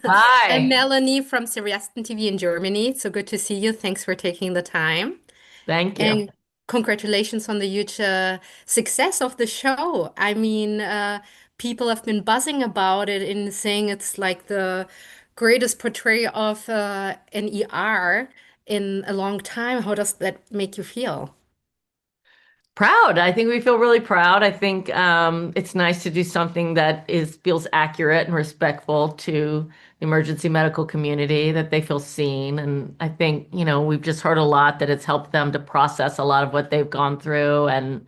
I'm Hi, Melanie from Serie TV in Germany. So good to see you. Thanks for taking the time. thank you. And congratulations on the huge success of the show. People have been buzzing about it and saying it's like the greatest portrayal of an ER in a long time. How does that make you feel? Proud. I think we feel really proud. I think it's nice to do something that is feels accurate and respectful to the emergency medical community, that they feel seen. And I think, we've just heard a lot that it's helped them to process a lot of what they've gone through. And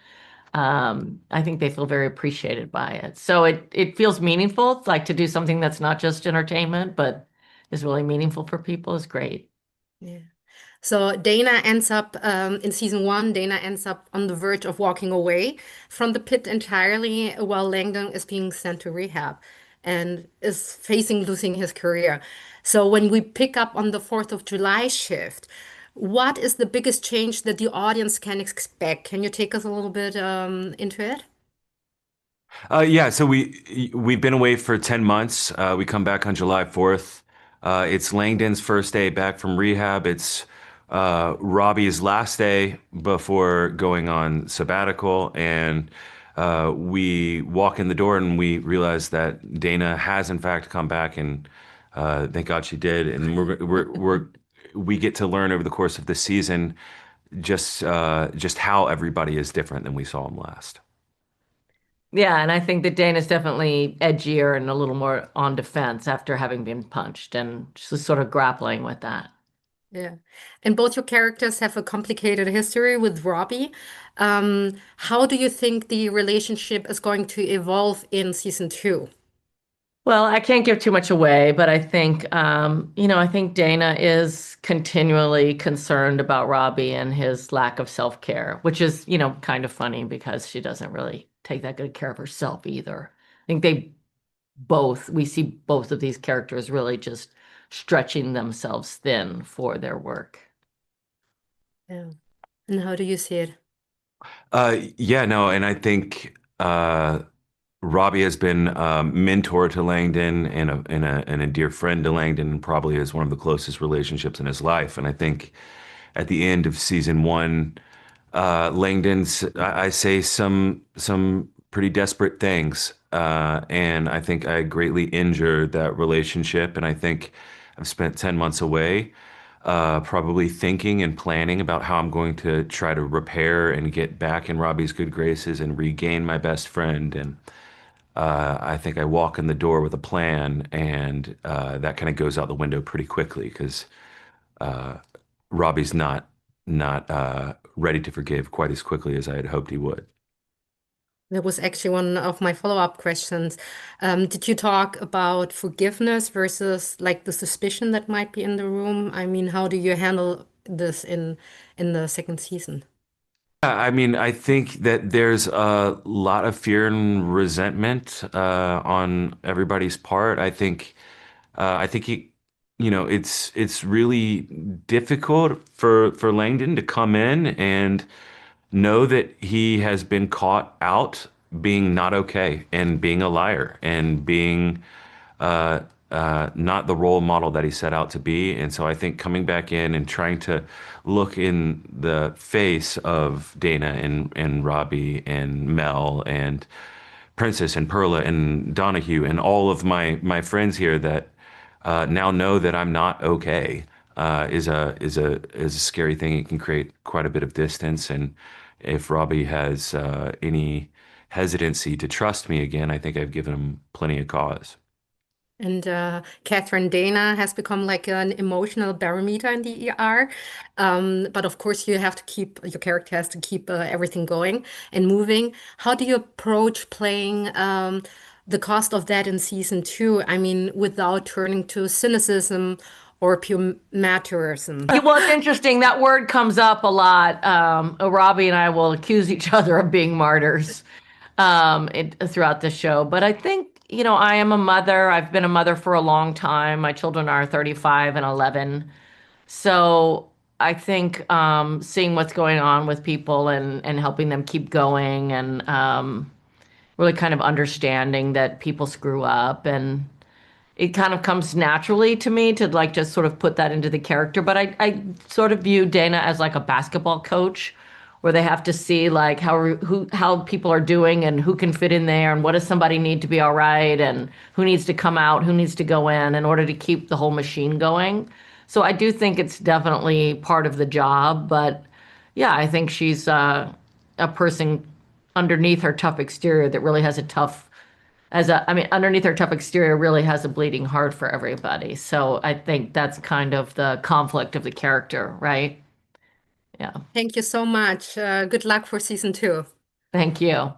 I think they feel very appreciated by it. So it feels meaningful. It's like to do something that's not just entertainment, but is really meaningful for people is great. Yeah. So Dana ends up in season one, Dana ends up on the verge of walking away from the pit entirely while Langdon is being sent to rehab and is facing losing his career. So when we pick up on the 4th of July shift, what is the biggest change that the audience can expect? Can you take us a little bit into it? Yeah, so we've been away for 10 months. We come back on July 4th. It's Langdon's first day back from rehab. It's Robbie's last day before going on sabbatical. And we walk in the door and we realize that Dana has in fact come back, and thank God she did. And we get to learn over the course of the season just how everybody is different than we saw him last. Yeah, and I think that Dana's definitely edgier and a little more on defense after having been punched and just sort of grappling with that. Yeah. And both your characters have a complicated history with Robbie. How do you think the relationship is going to evolve in season two? Well, I can't give too much away, but I think Dana is continually concerned about Robbie and his lack of self-care, which is, kind of funny because she doesn't really take that good care of herself either. I think we see both of these characters really just stretching themselves thin for their work. Yeah. And how do you see it? Yeah, no, and I think Robbie has been a mentor to Langdon and a dear friend to Langdon, and probably is one of the closest relationships in his life. And I think at the end of season one, Langdon's I say some pretty desperate things, and I think I greatly injured that relationship. And I think I've spent 10 months away, probably thinking and planning about how I'm going to try to repair and get back in Robbie's good graces and regain my best friend. And I think I walk in the door with a plan, and that kind of goes out the window pretty quickly because Robbie's not ready to forgive quite as quickly as I had hoped he would. That was actually one of my follow-up questions. Did you talk about forgiveness versus like the suspicion that might be in the room? How do you handle this in the second season? I mean, I think that there's a lot of fear and resentment on everybody's part. I think it's really difficult for Langdon to come in and know that he has been caught out being not okay and being a liar and being uh, not the role model that he set out to be. And so I think coming back in and trying to look in the face of Dana and Robbie and Mel and Princess and Perla and Donahue and all of my friends here that now know that I'm not okay, is a scary thing. It can create quite a bit of distance. And if Robbie has any hesitancy to trust me again, I think I've given him plenty of cause. And Catherine Dana has become like an emotional barometer in the ER. But of course, you have to keep your character has to keep everything going and moving. How do you approach playing the cost of that in season two? Without turning to cynicism or pure materialism. Yeah, well, it's interesting. That word comes up a lot. Robbie and I will accuse each other of being martyrs throughout the show. But I think, I am a mother. I've been a mother for a long time. My children are 35 and 11. So I think seeing what's going on with people and helping them keep going and really kind of understanding that people screw up and it kind of comes naturally to me to like just sort of put that into the character. But I sort of view Dana as like a basketball coach where they have to see like how people are doing and who can fit in there and what does somebody need to be all right and who needs to come out, who needs to go in order to keep the whole machine going. So I do think it's definitely part of the job, but yeah, I think she's a person underneath her tough exterior that really has a tough I mean, underneath her tough exterior really has a bleeding heart for everybody. So I think that's kind of the conflict of the character, right? Yeah. Thank you so much. Good luck for season 2. Thank you.